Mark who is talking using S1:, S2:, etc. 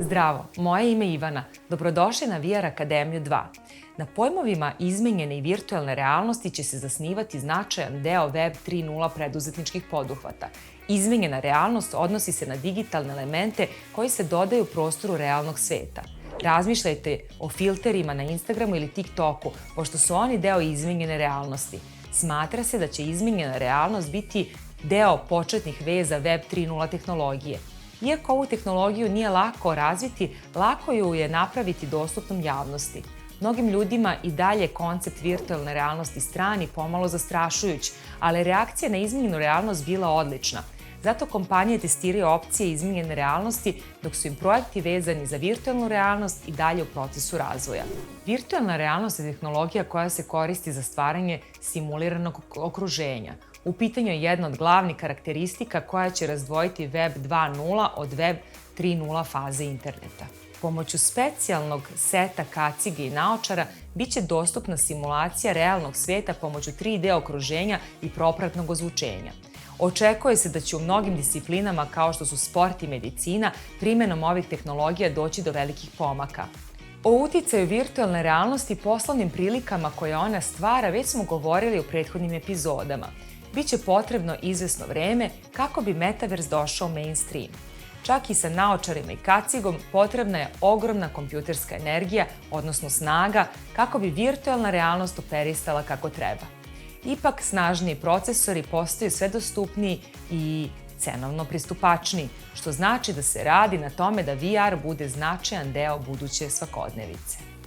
S1: Zdravo, moje ime je Ivana. Dobrodošli na VR Akademiju 2. Na pojmovima izmenjene i virtualne realnosti će se zasnivati značajan deo Web 3.0 preduzetničkih poduhvata. Izmenjena realnost odnosi se na digitalne elemente koji se dodaju prostoru realnog sveta. Razmišljajte o filterima na Instagramu ili TikToku, pošto su oni deo izmenjene realnosti. Smatra se da će izmenjena realnost biti deo početnih veza Web 3.0 tehnologije. Iako ovu tehnologiju nije lako razviti, lako ju je napraviti dostupnom javnosti. Mnogim ljudima i dalje koncept virtualne realnosti strani pomalo zastrašujuć, ali reakcija na izmenjenu realnost bila odlična. Zato kompanije testiraju opcije izmenjene realnosti, dok su im projekti vezani za virtualnu realnost i dalje u procesu razvoja. Virtualna realnost je tehnologija koja se koristi za stvaranje simuliranog okruženja. U pitanju je jedna od glavnih karakteristika koja će razdvojiti Web 2.0 od Web 3.0 faze interneta. Pomoću specijalnog seta kacige i naočara biće dostupna simulacija realnog sveta pomoću 3D okruženja i propratnog ozvučenja. Očekuje se da će u mnogim disciplinama kao što su sport i medicina primenom ovih tehnologija doći do velikih pomaka. O uticaju virtualne realnosti i poslovnim prilikama koje ona stvara već smo govorili u prethodnim epizodama. Biće potrebno izvesno vreme kako bi Metaverse došao mainstream. Čak i sa naočarima i kacigom potrebna je ogromna kompjuterska energija, odnosno snaga, kako bi virtualna realnost operisala kako treba. Ipak, snažniji procesori postaju sve dostupniji i cenovno pristupačniji, što znači da se radi na tome da VR bude značajan deo buduće svakodnevice.